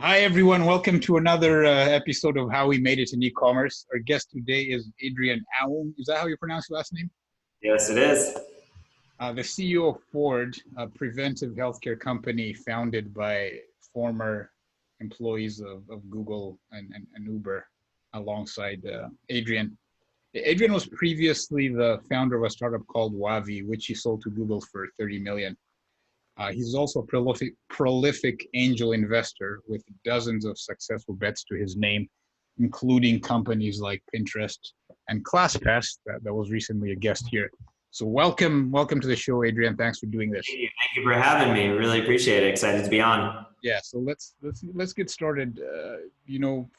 Hi, everyone. Welcome to another episode of How We Made It in E-commerce. Our guest today is Adrian Aoun. Is that how you pronounce your last name? Yes, it is. The CEO of Ford, a preventive healthcare company founded by former employees of Google and Uber alongside Adrian. Adrian was previously the founder of a startup called Wavi, which he sold to Google for 30 million. He's also a prolific angel investor with dozens of successful bets to his name, including companies like Pinterest and ClassPass that was recently a guest here. So welcome to the show, Adrian. Thanks for doing this. Thank you for having me. Really appreciate it. Excited to be on. Yeah, so let's get started.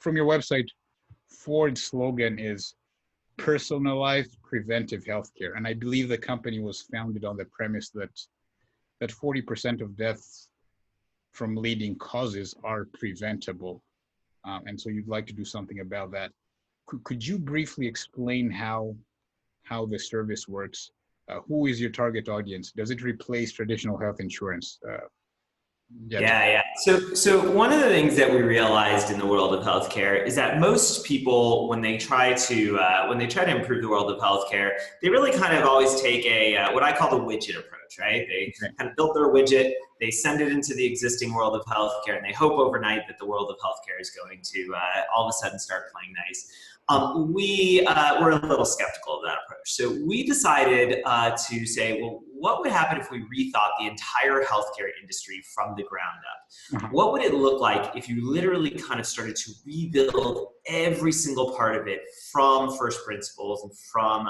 From your website, Ford's slogan is personalized preventive healthcare, and I believe the company was founded on the premise that 40% of deaths from leading causes are preventable. And so you'd like to do something about that. Could you briefly explain how the service works? Who is your target audience? Does it replace traditional health insurance? Yeah. So one of the things that we realized in the world of healthcare is that most people, when they try to improve the world of healthcare, they really kind of always take a what I call the widget approach, right? They kind of build their widget, they send it into the existing world of healthcare, and they hope overnight that the world of healthcare is going to all of a sudden start playing nice. We're a little skeptical of that approach. So we decided to say, well, what would happen if we rethought the entire healthcare industry from the ground up? What would it look like if you literally kind of started to rebuild every single part of it from first principles and from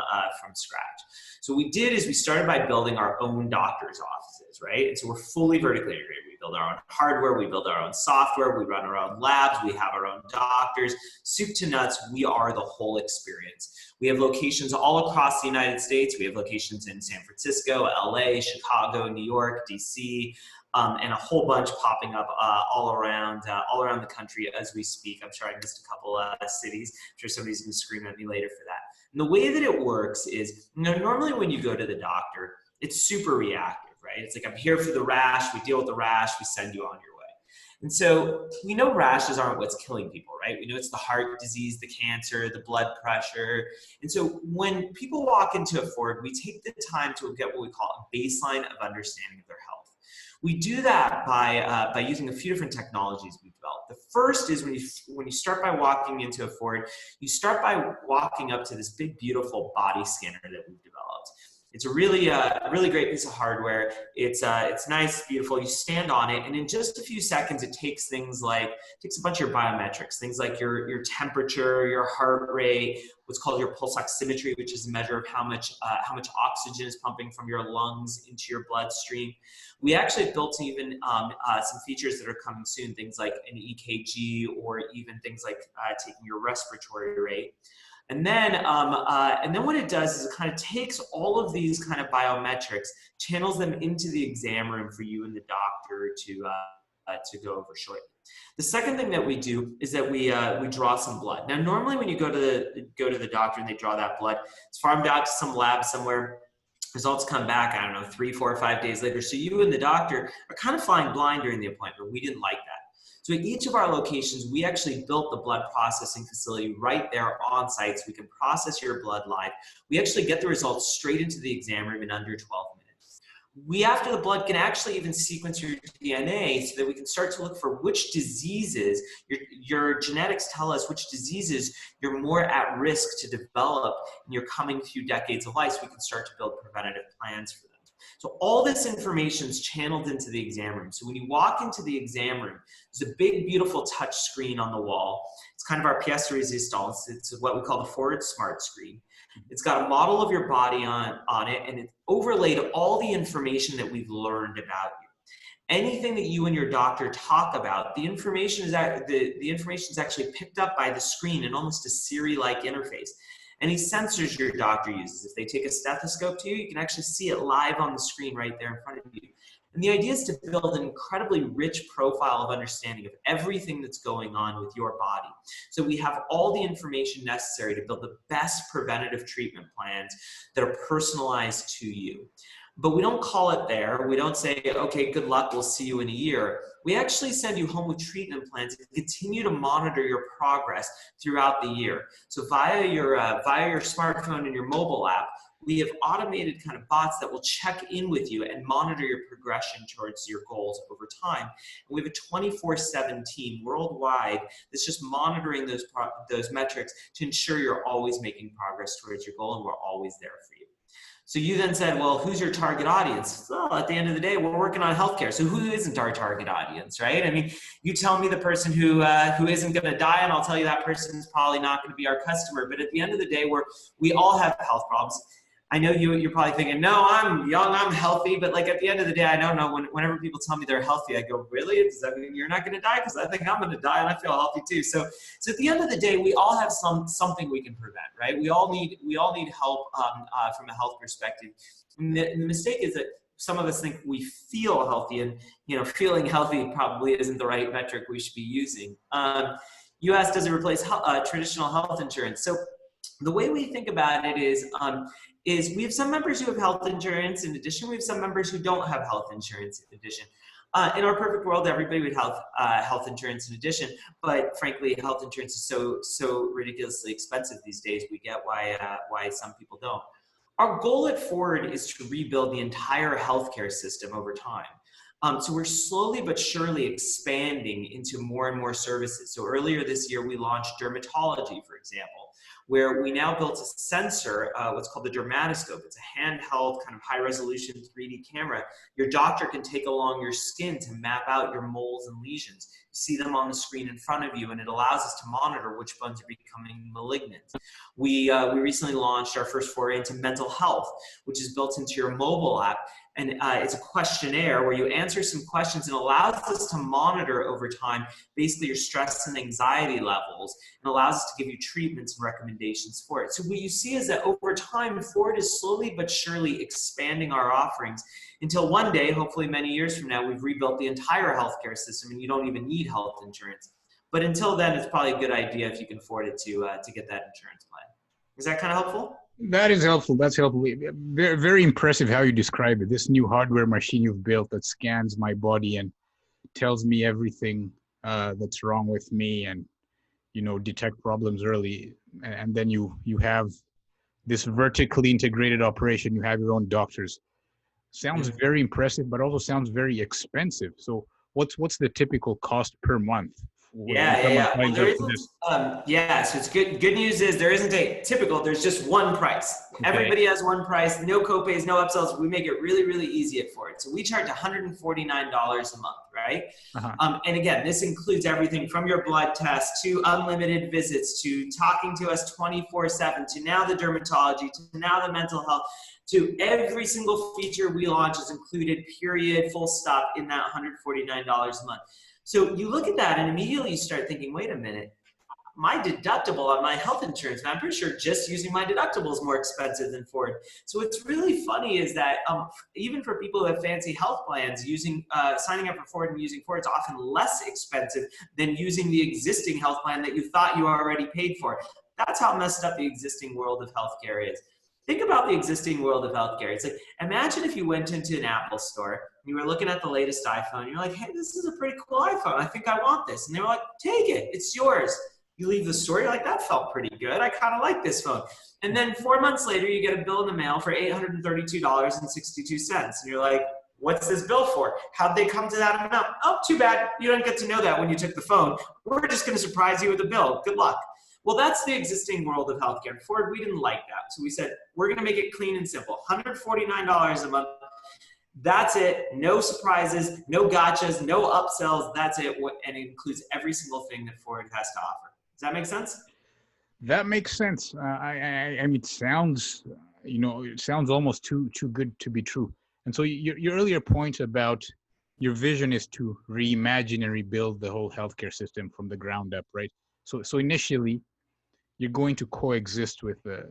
scratch? So what we did is we started by building our own doctor's offices, right? And so we're fully vertically integrated. We build our own hardware, we build our own software, we run our own labs, we have our own doctors. Soup to nuts, we are the whole experience. We have locations all across the United States. We have locations in San Francisco, LA, Chicago, New York, DC, and a whole bunch popping up all around the country as we speak. I'm sure I missed a couple cities. I'm sure somebody's going to scream at me later for that. And the way that it works is, normally when you go to the doctor, it's super reactive, right? It's like, I'm here for the rash, we deal with the rash, we send you on your way. And so we know rashes aren't what's killing people, right? We know it's the heart disease, the cancer, the blood pressure. And so when people walk into a Ford, we take the time to get what we call a baseline of understanding of their health. We do that by using a few different technologies we've developed. The first is when you start by walking into a Ford, you start by walking up to this big, beautiful body scanner that we've developed. It's a really great piece of hardware. It's nice, beautiful. You stand on it, and in just a few seconds, it takes a bunch of your biometrics, things like your temperature, your heart rate, what's called your pulse oximetry, which is a measure of how much oxygen is pumping from your lungs into your bloodstream. We actually built even some features that are coming soon, things like an EKG or even things like taking your respiratory rate. And then what it does is it kind of takes all of these kind of biometrics, channels them into the exam room for you and the doctor to go over shortly. The second thing that we do is that we draw some blood. Now, normally when you go to the doctor and they draw that blood, it's farmed out to some lab somewhere. Results come back, I don't know, 3, 4, or 5 days later. So you and the doctor are kind of flying blind during the appointment. We didn't like that. So at each of our locations, we actually built the blood processing facility right there on site so we can process your blood live. We actually get the results straight into the exam room in under 12 minutes. We, after the blood, can actually even sequence your DNA so that we can start to look for which diseases, your genetics tell us which diseases you're more at risk to develop in your coming few decades of life, so we can start to build preventative plans for them. So all this information is channeled into the exam room. So when you walk into the exam room, there's a big, beautiful touch screen on the wall. It's kind of our pièce de résistance. It's what we call the Ford Smart Screen. It's got a model of your body on it, and it's overlaid all the information that we've learned about you. Anything that you and your doctor talk about, the information is actually picked up by the screen in almost a Siri-like interface. Any sensors your doctor uses, if they take a stethoscope to you, you can actually see it live on the screen right there in front of you. And the idea is to build an incredibly rich profile of understanding of everything that's going on with your body. So we have all the information necessary to build the best preventative treatment plans that are personalized to you. But we don't call it there. We don't say, okay, good luck, we'll see you in a year. We actually send you home with treatment plans and continue to monitor your progress throughout the year. So via your smartphone and your mobile app, we have automated kind of bots that will check in with you and monitor your progression towards your goals over time. And we have a 24/7 team worldwide that's just monitoring those metrics to ensure you're always making progress towards your goal, and we're always there for you. So you then said, well, who's your target audience? Well, at the end of the day, we're working on healthcare. So who isn't our target audience, right? I mean, you tell me the person who isn't going to die, and I'll tell you that person is probably not going to be our customer. But at the end of the day, we all have health problems. I know you're probably thinking, no, I'm young, I'm healthy, but like at the end of the day, I don't know. Whenever people tell me they're healthy, I go, really? Does that mean you're not going to die? Because I think I'm going to die and I feel healthy too. So at the end of the day, we all have something we can prevent, right? We all need help from a health perspective. And the mistake is that some of us think we feel healthy, and feeling healthy probably isn't the right metric we should be using. You asked, does it replace traditional health insurance? So the way we think about it is we have some members who have health insurance. In addition, we have some members who don't have health insurance in addition. In our perfect world, everybody would have health insurance in addition, but frankly, health insurance is so ridiculously expensive these days. We get why some people don't. Our goal at Ford is to rebuild the entire healthcare system over time. So we're slowly but surely expanding into more and more services. So earlier this year, we launched dermatology, for example, where we now built a sensor, what's called the dermatoscope. It's a handheld kind of high resolution 3D camera. Your doctor can take along your skin to map out your moles and lesions. You see them on the screen in front of you, and it allows us to monitor which ones are becoming malignant. We recently launched our first foray into mental health, which is built into your mobile app. And it's a questionnaire where you answer some questions and allows us to monitor over time, basically your stress and anxiety levels, and allows us to give you treatments and recommendations for it. So what you see is that over time, Ford is slowly but surely expanding our offerings until one day, hopefully many years from now, we've rebuilt the entire healthcare system and you don't even need health insurance. But until then, it's probably a good idea if you can afford it to get that insurance plan. Is that kind of helpful? That is helpful. That's helpful. Very, very impressive how you describe it. This new hardware machine you've built that scans my body and tells me everything that's wrong with me, and detect problems early. And then you have this vertically integrated operation. You have your own doctors. Sounds very impressive, but also sounds very expensive. So what's the typical cost per month? Yeah. Well, so it's good. Good news is there isn't a typical, there's just one price. Okay. Everybody has one price, no copays, no upsells. We make it really, really easy at Ford. So we charge $149 a month, right? Uh-huh. And again, this includes everything from your blood test to unlimited visits to talking to us 24/7 to now the dermatology to now the mental health. To every single feature we launch is included, period, full stop, in that $149 a month. So you look at that and immediately you start thinking, wait a minute, my deductible on my health insurance, and I'm pretty sure just using my deductible is more expensive than Ford. So what's really funny is that even for people who have fancy health plans, signing up for Ford and using Ford is often less expensive than using the existing health plan that you thought you already paid for. That's how messed up the existing world of healthcare is. Think about the existing world of healthcare. It's like, imagine if you went into an Apple store and you were looking at the latest iPhone. And you're like, hey, this is a pretty cool iPhone. I think I want this. And they were like, take it. It's yours. You leave the store. You're like, that felt pretty good. I kind of like this phone. And then 4 months later, you get a bill in the mail for $832.62. And you're like, what's this bill for? How'd they come to that amount? Oh, too bad. You don't get to know that when you took the phone. We're just going to surprise you with a bill. Good luck. Well, that's the existing world of healthcare. Ford, we didn't like that. So we said, we're going to make it clean and simple. $149 a month. That's it. No surprises, no gotchas, no upsells. That's it. And it includes every single thing that Ford has to offer. Does that make sense? That makes sense. I mean, it sounds, it sounds almost too good to be true. And so your earlier point about your vision is to reimagine and rebuild the whole healthcare system from the ground up, right? So initially, you're going to coexist with the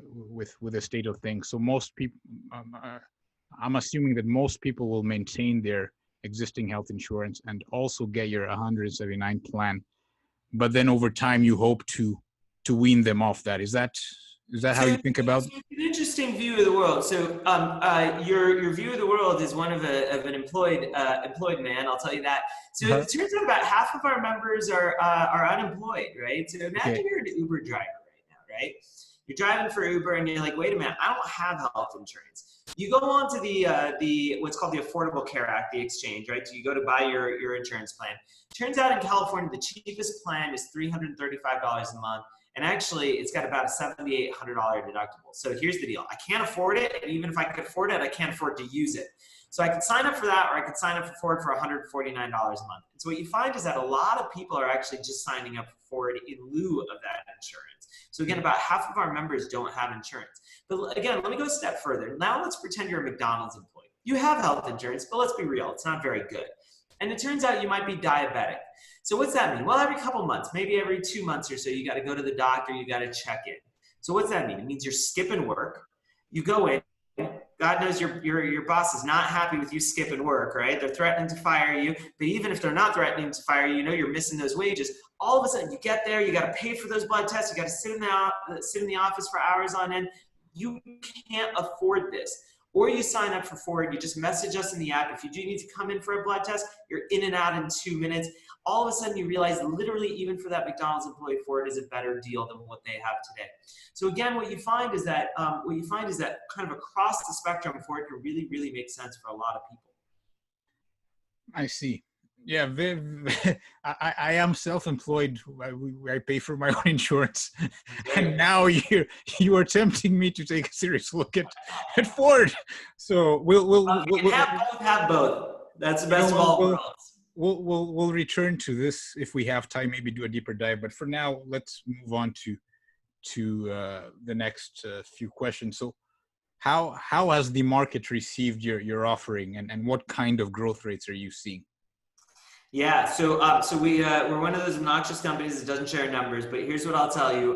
state of things. So most people, I'm assuming that most people will maintain their existing health insurance and also get your 179 plan. But then over time, you hope to wean them off that. Is that Is that how you think about? It's an interesting view of the world. So your view of the world is one of an employed man. I'll tell you that. So it turns out about half of our members are unemployed, right? So imagine you're an Uber driver right now, right? You're driving for Uber and you're like, wait a minute, I don't have health insurance. You go on to the what's called the Affordable Care Act, the exchange, right? So you go to buy your insurance plan. Turns out in California, the cheapest plan is $335 a month. And actually, it's got about a $7,800 deductible. So here's the deal. I can't afford it. And even if I could afford it, I can't afford to use it. So I could sign up for that, or I could sign up for it for $149 a month. And so what you find is that a lot of people are actually just signing up for it in lieu of that insurance. So again, about half of our members don't have insurance. But again, let me go a step further. Now let's pretend you're a McDonald's employee. You have health insurance, but let's be real. It's not very good. And it turns out you might be diabetic. So what's that mean? Well, every couple months, maybe every 2 months or so, you got to go to the doctor, you got to check in. So what's that mean? It means you're skipping work. You go in, God knows your boss is not happy with you skipping work, right? They're threatening to fire you. But even if they're not threatening to fire you, you know you're missing those wages. All of a sudden, you get there, you got to pay for those blood tests, you got to sit in the office for hours on end. You can't afford this. Or you sign up for Ford, you just message us in the app. If you do need to come in for a blood test, you're in and out in 2 minutes. All of a sudden you realize literally even for that McDonald's employee, Ford is a better deal than what they have today. So again, what you find is that kind of across the spectrum, Ford can really, really make sense for a lot of people. I see. Yeah, I am self-employed. I pay for my own insurance, and now you are tempting me to take a serious look at Ford. So we'll have both. That's the best of all worlds. We'll return to this if we have time. Maybe do a deeper dive. But for now, let's move on to the next few questions. So, how has the market received your offering, and what kind of growth rates are you seeing? Yeah, so we're one of those obnoxious companies that doesn't share numbers, but here's what I'll tell you.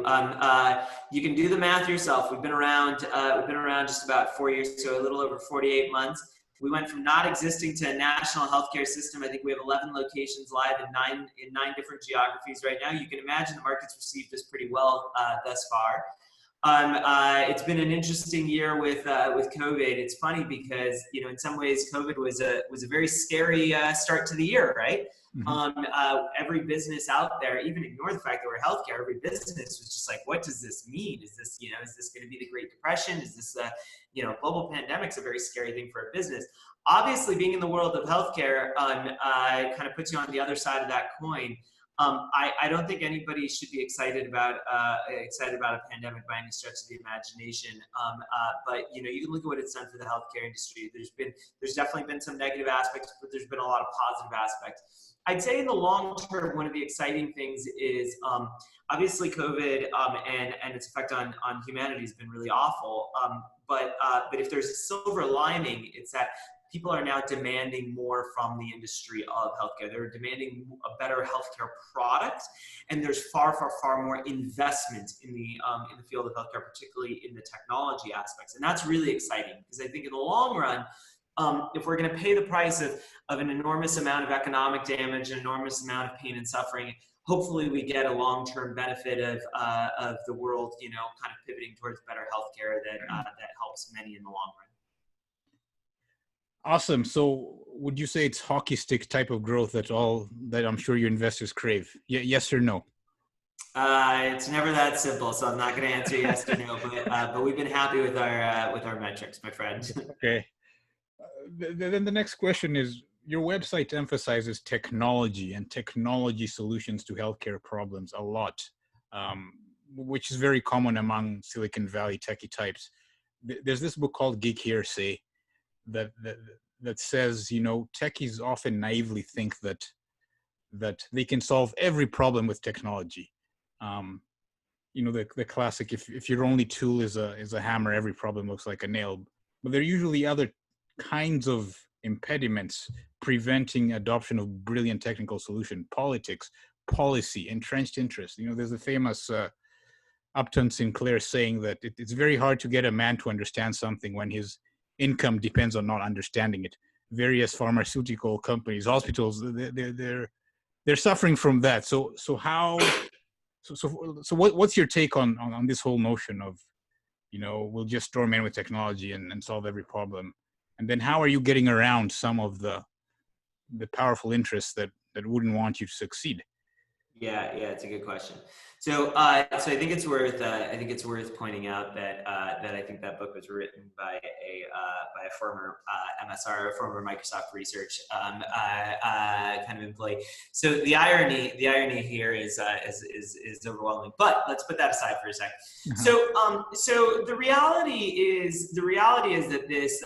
You can do the math yourself. We've been around just about 4 years, so a little over 48 months. We went from not existing to a national healthcare system. I think we have 11 locations live in nine different geographies right now. You can imagine the market's received us pretty well thus far. It's been an interesting year with COVID. It's funny because, you know, in some ways COVID was a very scary start to the year, right? Mm-hmm. Every business out there, even ignore the fact that we're healthcare, every business was just like, what does this mean? Is this going to be the Great Depression? Is this global pandemic's a very scary thing for a business. Obviously, being in the world of healthcare kind of puts you on the other side of that coin. I don't think anybody should be excited about a pandemic by any stretch of the imagination. But you can look at what it's done for the healthcare industry. There's definitely been some negative aspects, but there's been a lot of positive aspects. I'd say in the long term, one of the exciting things is obviously COVID and its effect on humanity has been really awful. But if there's a silver lining, it's that people are now demanding more from the industry of healthcare. They're demanding a better healthcare product, and there's far, far, far more investment in the field of healthcare, particularly in the technology aspects. And that's really exciting because I think in the long run, if we're going to pay the price of an enormous amount of economic damage, an enormous amount of pain and suffering, hopefully we get a long-term benefit of the world, kind of pivoting towards better healthcare that helps many in the long run. Awesome. So would you say it's hockey stick type of growth that I'm sure your investors crave? Yes or no? It's never that simple, so I'm not going to answer yes or no, but we've been happy with our metrics, my friend. Okay. Then the next question is, your website emphasizes technology and technology solutions to healthcare problems a lot, which is very common among Silicon Valley techie types. There's this book called Geek Hearsay that says, techies often naively think that they can solve every problem with technology. The classic, if your only tool is a hammer, every problem looks like a nail. But there are usually other kinds of impediments preventing adoption of brilliant technical solution: politics, policy, entrenched interest. There's the famous Upton Sinclair saying that it's very hard to get a man to understand something when his income depends on not understanding it. Various pharmaceutical companies, hospitals, they're suffering from that. So what's your take on this whole notion of we'll just storm in with technology and solve every problem. And then how are you getting around some of the powerful interests that wouldn't want you to succeed? Yeah, it's a good question. So, so I think it's worth pointing out that I think that book was written by a former MSR, a former Microsoft research kind of employee. So the irony here is overwhelming. But let's put that aside for a second. So the reality is that this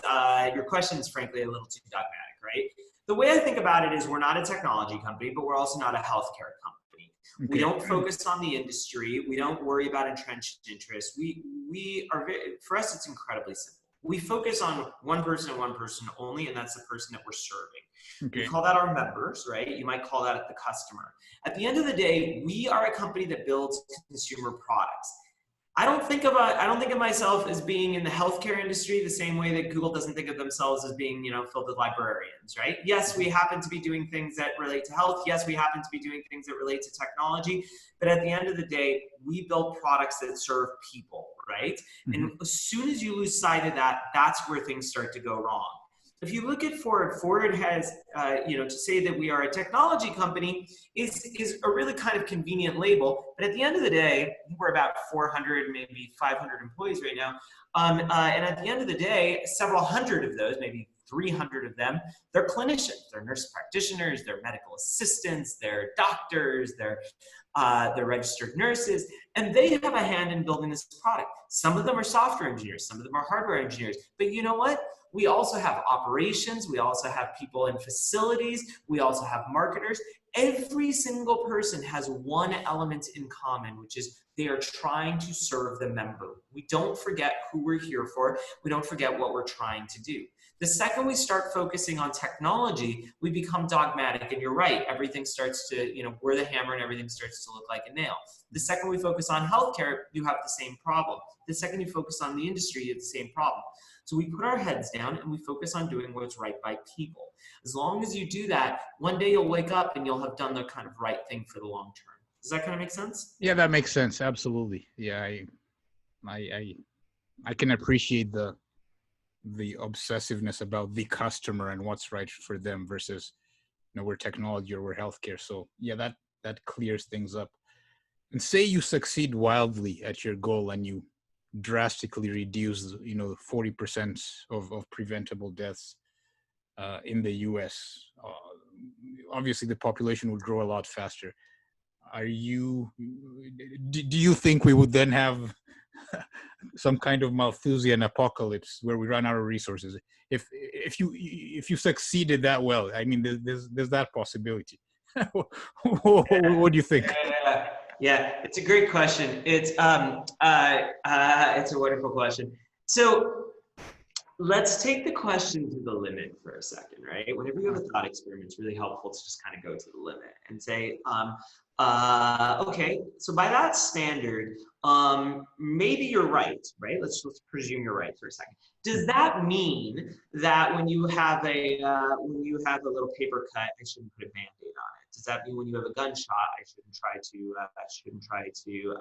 your question is frankly a little too dogmatic, right? The way I think about it is we're not a technology company, but we're also not a healthcare company. Okay. We don't focus on the industry. We don't worry about entrenched interests. We are for us, it's incredibly simple. We focus on one person and one person only, and that's the person that we're serving. Okay. We call that our members, right? You might call that the customer. At the end of the day, we are a company that builds consumer products. I don't think of myself as being in the healthcare industry the same way that Google doesn't think of themselves as being, filled with librarians, right? Yes, we happen to be doing things that relate to health. Yes, we happen to be doing things that relate to technology. But at the end of the day, we build products that serve people, right? Mm-hmm. And as soon as you lose sight of that, that's where things start to go wrong. If you look at Ford has, to say that we are a technology company is a really kind of convenient label. But at the end of the day, we're about 400, maybe 500 employees right now. And at the end of the day, several hundred of those, maybe 300 of them, they're clinicians, they're nurse practitioners, they're medical assistants, they're doctors, they're registered nurses, and they have a hand in building this product. Some of them are software engineers, some of them are hardware engineers. But you know what? We also have operations, we also have people in facilities, we also have marketers. Every single person has one element in common, which is they are trying to serve the member. We don't forget who we're here for. We don't forget what we're trying to do. The second we start focusing on technology, we become dogmatic, and you're right, everything starts to, we're the hammer and everything starts to look like a nail. The second we focus on healthcare, you have the same problem. The second you focus on the industry, you have the same problem. So we put our heads down and we focus on doing what's right by people. As long as you do that, one day you'll wake up and you'll have done the kind of right thing for the long term. Does that kind of make sense? Yeah, that makes sense. Absolutely. Yeah, I can appreciate the obsessiveness about the customer and what's right for them versus, we're technology or we're healthcare. So yeah, that clears things up. And say you succeed wildly at your goal and you drastically reduce, 40% of preventable deaths in the US. Obviously, the population would grow a lot faster. Do you think we would then have some kind of Malthusian apocalypse where we run out of resources? If you succeeded that well, I mean, there's that possibility. What do you think? Yeah, it's a great question. It's a wonderful question. So let's take the question to the limit for a second, right? Whenever you have a thought experiment, it's really helpful to just kind of go to the limit and say, okay, so by that standard, maybe you're right? Let's presume you're right for a second. Does that mean that when you have a little paper cut, I shouldn't put a Band-Aid on it? Does that mean when you have a gunshot, I shouldn't try to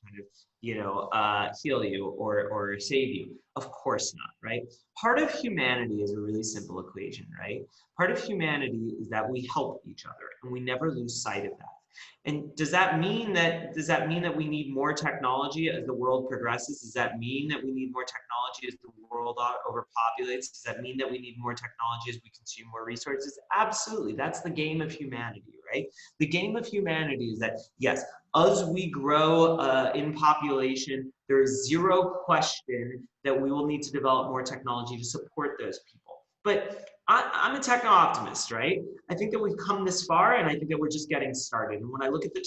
kind of heal you or save you? Of course not, right? Part of humanity is a really simple equation, right? Part of humanity is that we help each other, and we never lose sight of that. And does that mean that we need more technology as the world progresses? Does that mean that we need more technology as the world overpopulates? Does that mean that we need more technology as we consume more resources? Absolutely. That's the game of humanity, right? The game of humanity is that, yes, as we grow in population, there is zero question that we will need to develop more technology to support those people. But I'm a techno-optimist, right? I think that we've come this far, and I think that we're just getting started. And when I look at the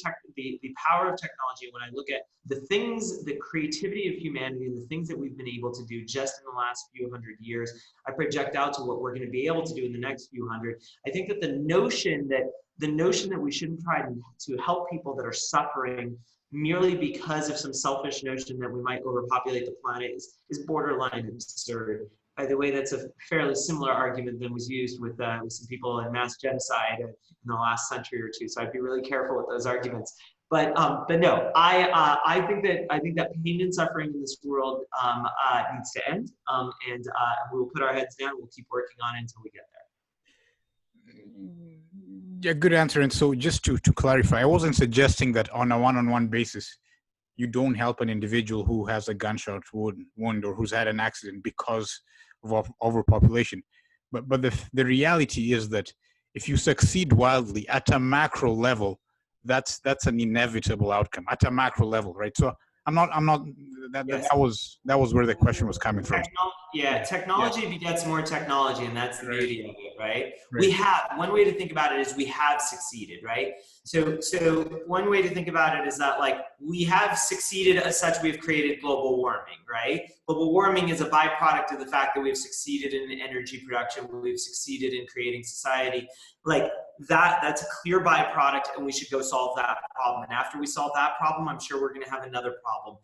power of technology, when I look at the creativity of humanity and the things that we've been able to do just in the last few hundred years, I project out to what we're going to be able to do in the next few hundred. I think that the notion that we shouldn't try to help people that are suffering merely because of some selfish notion that we might overpopulate the planet is borderline absurd. By the way, that's a fairly similar argument that was used with some people in mass genocide in the last century or two. So I'd be really careful with those arguments. But no, I think that pain and suffering in this world needs to end, and we'll put our heads down. We'll keep working on it until we get there. Yeah, good answer. And so just to clarify, I wasn't suggesting that on a one-on-one basis, you don't help an individual who has a gunshot wound or who's had an accident because of overpopulation. But the reality is that if you succeed wildly at a macro level, that's an inevitable outcome at a macro level, right? So I'm not Yes. that was where the question was coming from. Technology begets more technology, and that's the beauty of it, right? Right. We have, one way to think about it is we have succeeded, right? So one way to think about it is that, like, we have succeeded as such, we've created global warming, right? Global warming is a byproduct of the fact that we've succeeded in energy production, we've succeeded in creating society. Like, that's a clear byproduct, and we should go solve that problem. And after we solve that problem, I'm sure we're going to have another problem.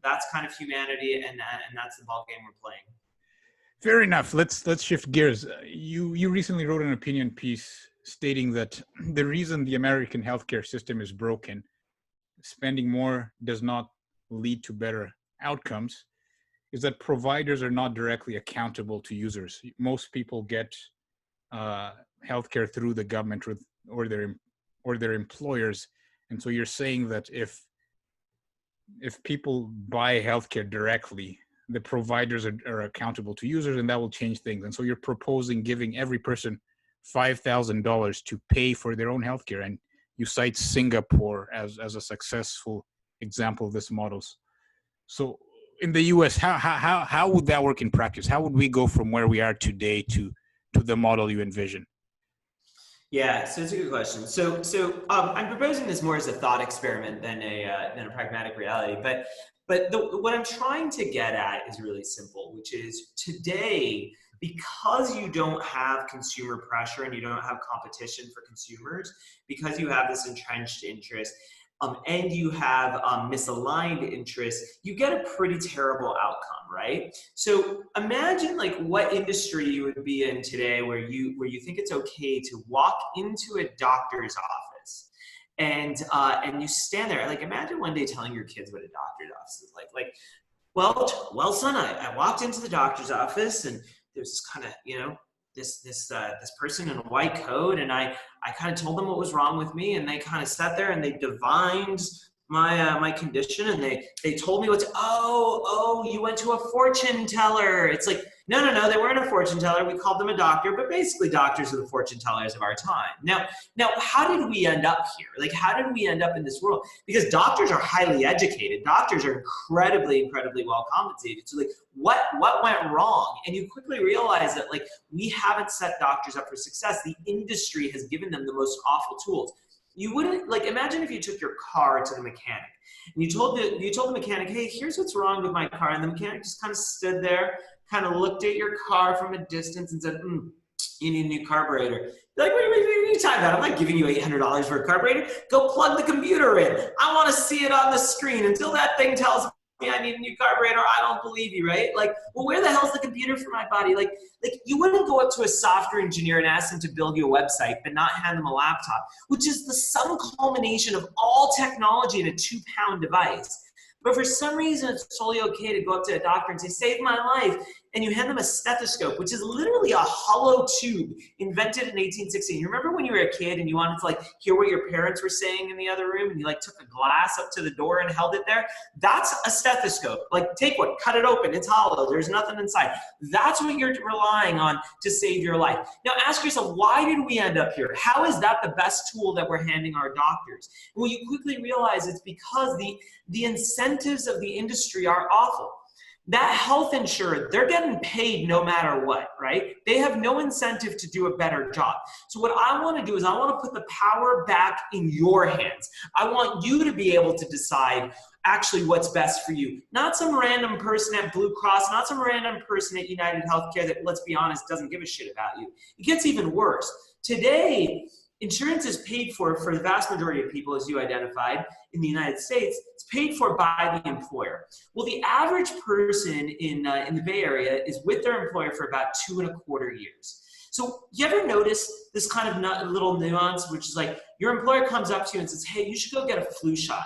That's kind of humanity, and that's the ball game we're playing. Fair enough. Let's shift gears. You recently wrote an opinion piece stating that the reason the American healthcare system is broken, spending more does not lead to better outcomes, is that providers are not directly accountable to users. Most people get healthcare through the government or their employers, and so you're saying that if people buy healthcare directly, the providers are accountable to users, and that will change things. And so you're proposing giving every person $5,000 to pay for their own healthcare, and you cite Singapore as a successful example of this model. So in the US, how would that work in practice? How would we go from where we are today to the model you envision? Yeah, so it's a good question. So I'm proposing this more as a thought experiment than a pragmatic reality. But what I'm trying to get at is really simple, which is today, because you don't have consumer pressure and you don't have competition for consumers, because you have this entrenched interest, and you have misaligned interests, you get a pretty terrible outcome, right? So imagine, like, what industry you would be in today where you think it's okay to walk into a doctor's office and you stand there. Like, imagine one day telling your kids what a doctor's office is like, well, son, I walked into the doctor's office and there's this kind of, this person in a white coat, and I kind of told them what was wrong with me, and they kind of sat there and they divined my condition, and they told me you went to a fortune teller. It's like, no, they weren't a fortune teller. We called them a doctor, but basically doctors are the fortune tellers of our time. Now, how did we end up here? Like, how did we end up in this world? Because doctors are highly educated. Doctors are incredibly well compensated. So, like, what went wrong? And you quickly realize that, like, we haven't set doctors up for success. The industry has given them the most awful tools. You wouldn't, like, imagine if you took your car to the mechanic and you told the mechanic, hey, here's what's wrong with my car. And the mechanic just kind of stood there, kind of looked at your car from a distance and said, you need a new carburetor. You're like, what are you talking about? I'm not giving you $800 for a carburetor. Go plug the computer in. I want to see it on the screen. Until that thing tells me I need a new carburetor, I don't believe you, right? Like, well, where the hell's the computer for my body? Like you wouldn't go up to a software engineer and ask them to build you a website, but not hand them a laptop, which is the sum culmination of all technology in a 2-pound device. But for some reason, it's totally okay to go up to a doctor and say, save my life. And you hand them a stethoscope, which is literally a hollow tube invented in 1816. You remember when you were a kid and you wanted to, like, hear what your parents were saying in the other room, and you, like, took a glass up to the door and held it there? That's a stethoscope. Like, take one, cut it open, it's hollow, there's nothing inside. That's what you're relying on to save your life. Now ask yourself, why did we end up here? How is that the best tool that we're handing our doctors? Well, you quickly realize it's because the incentives of the industry are awful. That health insurer, they're getting paid no matter what, right? They have no incentive to do a better job. So what I want to do is I want to put the power back in your hands. I want you to be able to decide actually what's best for you. Not some random person at Blue Cross, not some random person at United Healthcare that, let's be honest, doesn't give a shit about you. It gets even worse. Today, insurance is paid for the vast majority of people, as you identified, in the United States. It's paid for by the employer. Well, the average person in the Bay Area is with their employer for about 2.25 years. So you ever notice this kind of little nuance, which is like your employer comes up to you and says, hey, you should go get a flu shot,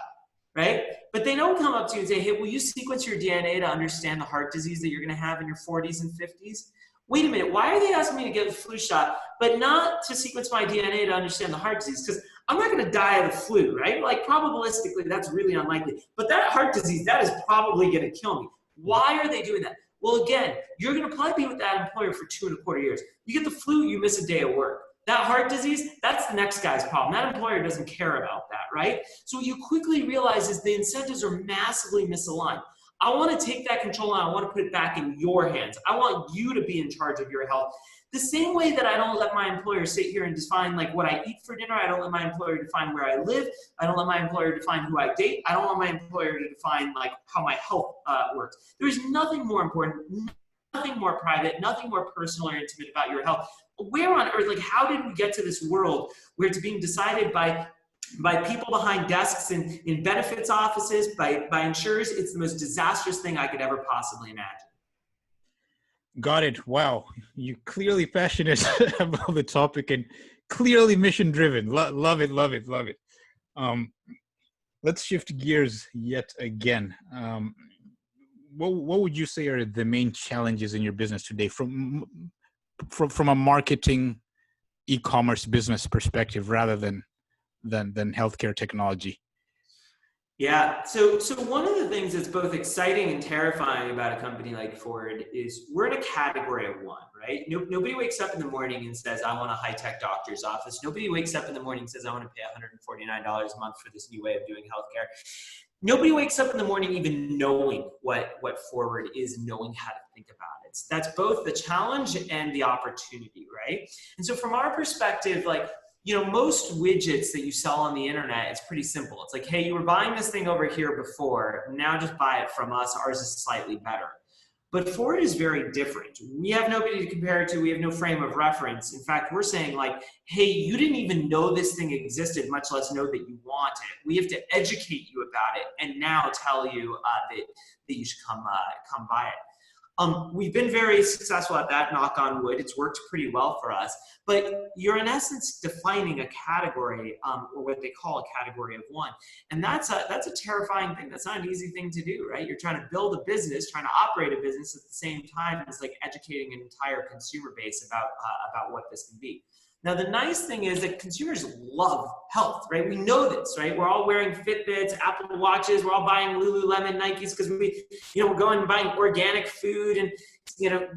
right? But they don't come up to you and say, hey, will you sequence your DNA to understand the heart disease that you're going to have in your 40s and 50s? Wait a minute, why are they asking me to get a flu shot, but not to sequence my DNA to understand the heart disease? Because I'm not going to die of the flu, right? Like probabilistically, that's really unlikely. But that heart disease, that is probably going to kill me. Why are they doing that? Well, again, you're going to probably be with that employer for 2.25 years. You get the flu, you miss a day of work. That heart disease, that's the next guy's problem. That employer doesn't care about that, right? So what you quickly realize is the incentives are massively misaligned. I want to take that control and I want to put it back in your hands. I want you to be in charge of your health. The same way that I don't let my employer sit here and define like what I eat for dinner. I don't let my employer define where I live. I don't let my employer define who I date. I don't want my employer to define like how my health works. There's nothing more important, nothing more private, nothing more personal or intimate about your health. Where on earth, like how did we get to this world where it's being decided by people behind desks in benefits offices, by insurers? It's the most disastrous thing I could ever possibly imagine. Got it. Wow. You're clearly passionate about the topic and clearly mission driven. Love it, love it, love it. Let's shift gears yet again. What would you say are the main challenges in your business today from a marketing e-commerce business perspective rather than healthcare technology? Yeah, so one of the things that's both exciting and terrifying about a company like Ford is we're in a category of one, right? Nobody wakes up in the morning and says, I want a high-tech doctor's office. Nobody wakes up in the morning and says, I want to pay $149 a month for this new way of doing healthcare. Nobody wakes up in the morning even knowing what Forward is, knowing how to think about it. That's both the challenge and the opportunity, right? And so from our perspective, like, you know, most widgets that you sell on the internet, it's pretty simple. It's like, hey, you were buying this thing over here before, now just buy it from us. Ours is slightly better. But Ford is very different. We have nobody to compare it to. We have no frame of reference. In fact, we're saying like, hey, you didn't even know this thing existed, much less know that you want it. We have to educate you about it and now tell you that you should come buy it. We've been very successful at that, knock on wood. It's worked pretty well for us. But you're in essence defining a category, or what they call a category of one. And that's a terrifying thing. That's not an easy thing to do, right? You're trying to build a business, trying to operate a business at the same time as like educating an entire consumer base about what this can be. Now, the nice thing is that consumers love health, right? We know this, right? We're all wearing Fitbits, Apple Watches. We're all buying Lululemon Nikes because we're going and buying organic food and,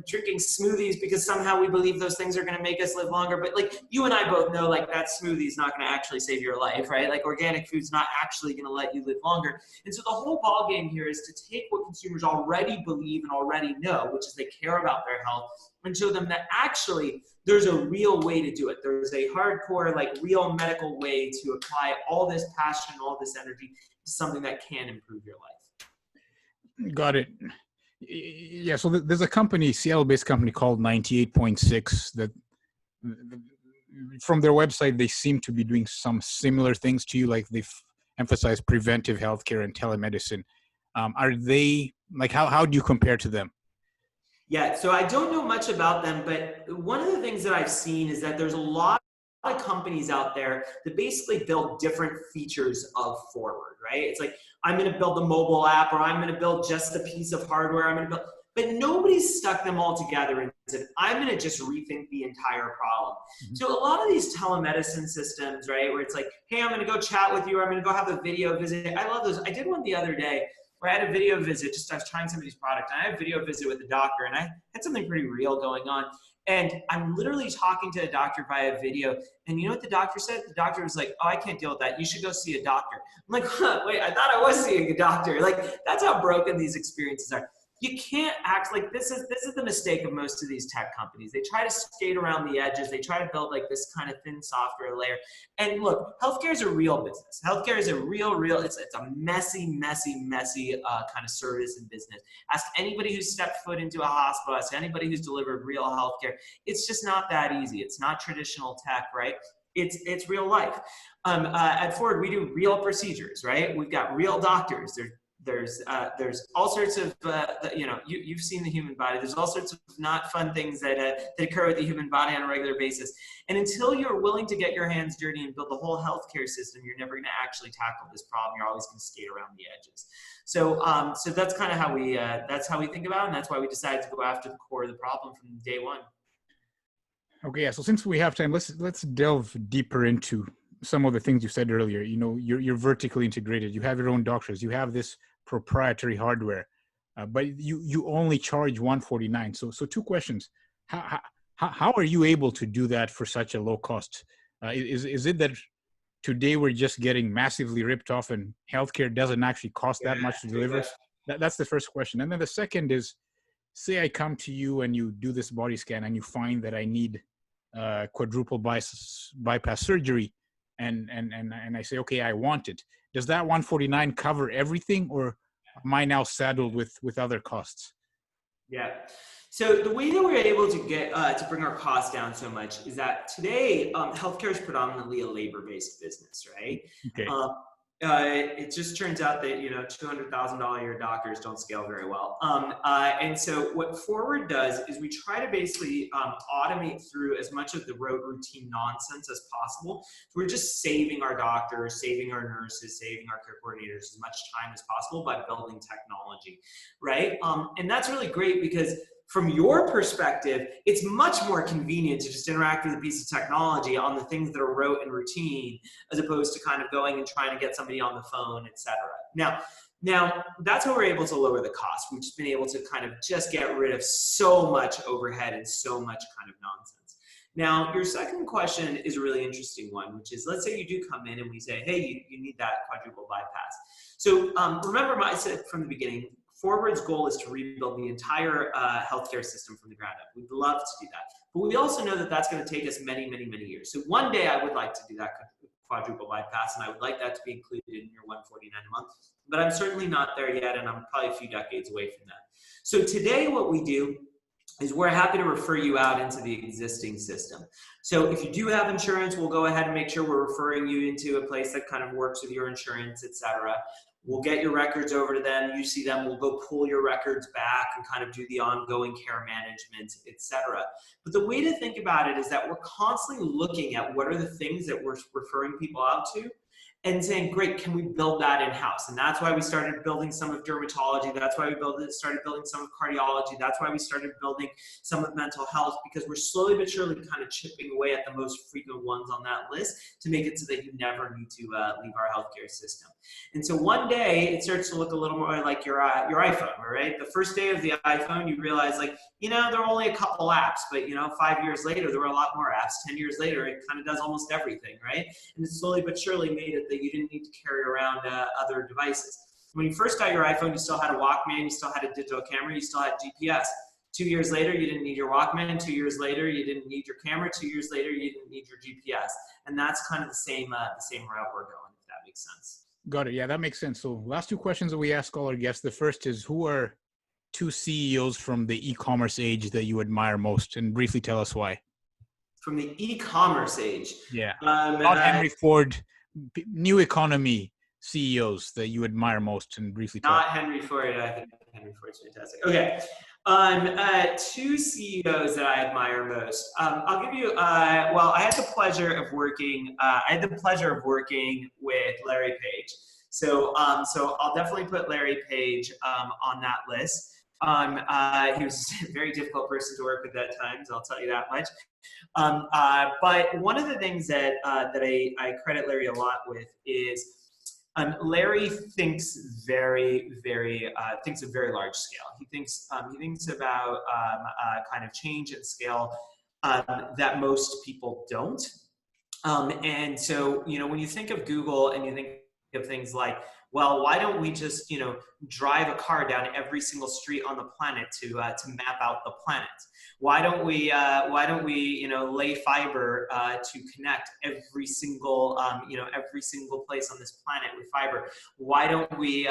drinking smoothies because somehow we believe those things are going to make us live longer. But like you and I both know, like that smoothie is not going to actually save your life, right? Like organic food's not actually going to let you live longer. And so the whole ball game here is to take what consumers already believe and already know, which is they care about their health, and show them that actually there's a real way to do it. There's a hardcore, like real medical way to apply all this passion, all this energy to something that can improve your life. Got it. Yeah, so there's a company, Seattle-based company called 98.6 that from their website, they seem to be doing some similar things to you, like they've emphasized preventive healthcare and telemedicine. Are they, like, how do you compare to them? Yeah, so I don't know much about them, but one of the things that I've seen is that there's a lot of companies out there that basically build different features of Forward, right? It's like, I'm going to build a mobile app, or I'm going to build just a piece of hardware. But nobody's stuck them all together and said, I'm going to just rethink the entire problem. Mm-hmm. So a lot of these telemedicine systems, right, where it's like, hey, I'm going to go chat with you, or I'm going to go have a video visit. I love those. I did one the other day where I had a video visit, I was trying somebody's product, and I had a video visit with the doctor, and I had something pretty real going on. And I'm literally talking to a doctor via video, and you know what the doctor said? The doctor was like, oh, I can't deal with that. You should go see a doctor. I'm like, wait, I thought I was seeing a doctor. Like, that's how broken these experiences are. You can't act like this is the mistake of most of these tech companies. They try to skate around the edges. They try to build like this kind of thin software layer. And look, healthcare is a real business. Healthcare is a real, it's a messy kind of service and business. Ask anybody who's stepped foot into a hospital, ask anybody who's delivered real healthcare. It's just not that easy. It's not traditional tech, right? It's real life. At Ford, we do real procedures, right? We've got real doctors. They're There's all sorts of, you've seen the human body. There's all sorts of not fun things that occur with the human body on a regular basis. And until you're willing to get your hands dirty and build the whole healthcare system, you're never going to actually tackle this problem. You're always going to skate around the edges. So, so that's kind of how we think about it, and that's why we decided to go after the core of the problem from day one. Okay, yeah. So since we have time, let's delve deeper into some of the things you said earlier. You know, you're vertically integrated. You have your own doctors. You have this proprietary hardware, but you only charge $149. So two questions: how are you able to do that for such a low cost? Is it that today we're just getting massively ripped off, and healthcare doesn't actually cost that much to deliver? That's the first question. And then the second is, say I come to you and you do this body scan and you find that I need quadruple bypass surgery, and I say, okay, I want it. Does that 149 cover everything, or am I now saddled with other costs? Yeah. So the way that we're able to get to bring our costs down so much is that today healthcare is predominantly a labor-based business, right? Okay. It just turns out that $200,000 a year doctors don't scale very well, and so what Forward does is we try to basically automate through as much of the routine nonsense as possible. So we're just saving our doctors, saving our nurses, saving our care coordinators as much time as possible by building technology, right? And that's really great because from your perspective, it's much more convenient to just interact with a piece of technology on the things that are rote and routine, as opposed to kind of going and trying to get somebody on the phone, et cetera. Now that's how we're able to lower the cost. We've just been able to kind of just get rid of so much overhead and so much kind of nonsense. Now, your second question is a really interesting one, which is, let's say you do come in and we say, hey, you need that quadruple bypass. So remember, I said from the beginning, Forward's goal is to rebuild the entire healthcare system from the ground up. We'd love to do that. But we also know that that's going to take us many, many, many years. So one day I would like to do that quadruple bypass, and I would like that to be included in your $149 a month. But I'm certainly not there yet, and I'm probably a few decades away from that. So today what we do is we're happy to refer you out into the existing system. So if you do have insurance, we'll go ahead and make sure we're referring you into a place that kind of works with your insurance, et cetera. We'll get your records over to them. You see them. We'll go pull your records back and kind of do the ongoing care management, et cetera. But the way to think about it is that we're constantly looking at what are the things that we're referring people out to and saying, great, can we build that in-house? And that's why we started building some of dermatology. That's why we started building some of cardiology. That's why we started building some of mental health, because we're slowly but surely kind of chipping away at the most frequent ones on that list to make it so that you never need to leave our healthcare system. And so one day it starts to look a little more like your iPhone, right? The first day of the iPhone, you realize there are only a couple apps, but 5 years later, there were a lot more apps. 10 years later, it kind of does almost everything, right? And it slowly but surely made it that you didn't need to carry around other devices. When you first got your iPhone, you still had a Walkman, you still had a digital camera, you still had GPS. 2 years later, you didn't need your Walkman. 2 years later, you didn't need your camera. 2 years later, you didn't need your GPS. And that's kind of the same route we're going, if that makes sense. Got it. Yeah, that makes sense. So last two questions that we ask all our guests. The first is, who are two CEOs from the e-commerce age that you admire most? And briefly tell us why. From the e-commerce age? Yeah. Not Henry Ford, new economy CEOs that you admire most, and briefly tell us. Not Henry Ford. I think Henry Ford's fantastic. Okay. Two CEOs that I admire most. I'll give you. I had the pleasure of working. With Larry Page. So I'll definitely put Larry Page on that list. He was a very difficult person to work with at times. I'll tell you that much. But one of the things that I credit Larry a lot with is Larry thinks a very large scale. He thinks about kind of change and scale that most people don't. And so when you think of Google and you think of things like, well, why don't we just drive a car down every single street on the planet to map out the planet? Why don't we lay fiber to connect every single place on this planet with fiber? Why don't we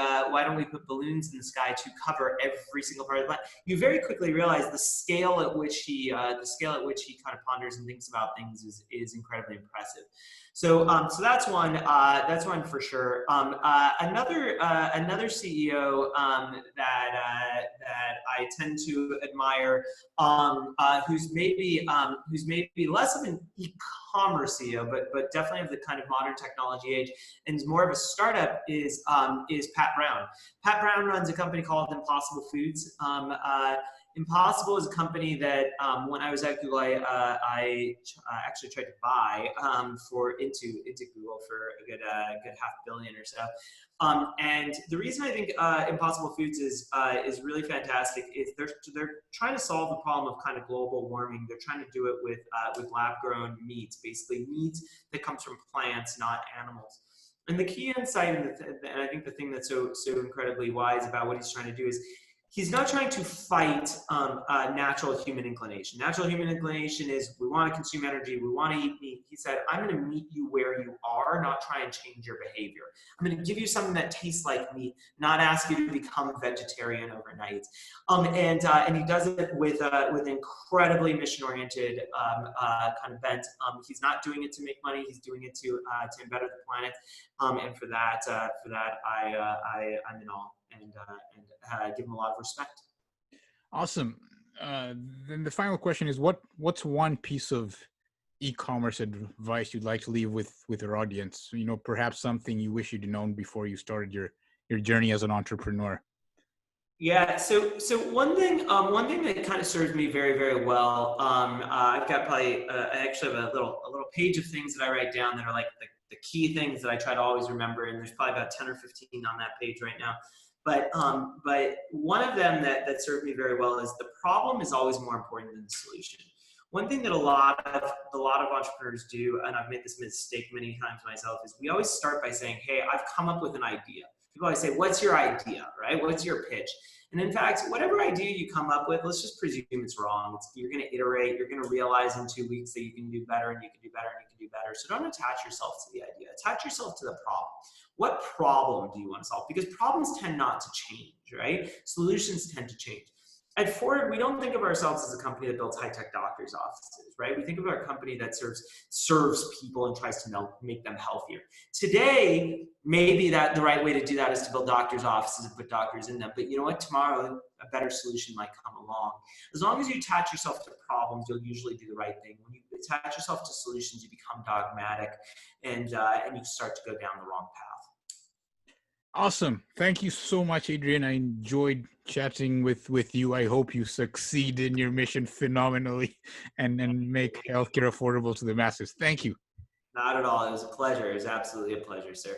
put balloons in the sky to cover every single part of the planet? You very quickly realize the scale at which he kind of ponders and thinks about things is incredibly impressive. So that's one for sure. another CEO that I tend to admire, who's maybe less of an e-commerce CEO, but definitely of the kind of modern technology age, and is more of a startup, is Pat Brown. Pat Brown runs a company called Impossible Foods. Impossible is a company that when I was at Google, I actually tried to buy into Google for a good $500 million or so. And the reason I think Impossible Foods is really fantastic is they're trying to solve the problem of kind of global warming. They're trying to do it with lab-grown meats, basically meat that comes from plants, not animals. And the key insight, and I think the thing that's so incredibly wise about what he's trying to do is, he's not trying to fight natural human inclination. Natural human inclination is we want to consume energy, we want to eat meat. He said, I'm going to meet you where you are, not try and change your behavior. I'm going to give you something that tastes like meat, not ask you to become vegetarian overnight. And he does it with incredibly mission-oriented kind of bent. He's not doing it to make money. He's doing it to better the planet. And for that, I'm in awe. And give them a lot of respect. Awesome. Then the final question is, what's one piece of e-commerce advice you'd like to leave with your audience? Perhaps something you wish you'd known before you started your journey as an entrepreneur. Yeah. So one thing that kind of serves me very, very well. I've got probably I actually have a little page of things that I write down that are like the key things that I try to always remember. And there's probably about 10 or 15 on that page right now. But one of them that served me very well is the problem is always more important than the solution. One thing that a lot of entrepreneurs do, and I've made this mistake many times myself, is we always start by saying, hey, I've come up with an idea. People always say, what's your idea, right? What's your pitch? And in fact, whatever idea you come up with, let's just presume it's wrong. You're going to iterate. You're going to realize in 2 weeks that you can do better and you can do better and you can do better. So don't attach yourself to the idea. Attach yourself to the problem. What problem do you want to solve? Because problems tend not to change, right? Solutions tend to change. At Ford, we don't think of ourselves as a company that builds high-tech doctors' offices, right? We think of our company that serves people and tries to make them healthier. Today, maybe that the right way to do that is to build doctors' offices and put doctors in them. But you know what? Tomorrow, a better solution might come along. As long as you attach yourself to problems, you'll usually do the right thing. When you attach yourself to solutions, you become dogmatic, and you start to go down the wrong path. Awesome. Thank you so much, Adrian. I enjoyed chatting with you. I hope you succeed in your mission phenomenally and make healthcare affordable to the masses. Thank you. Not at all. It was a pleasure. It was absolutely a pleasure, sir.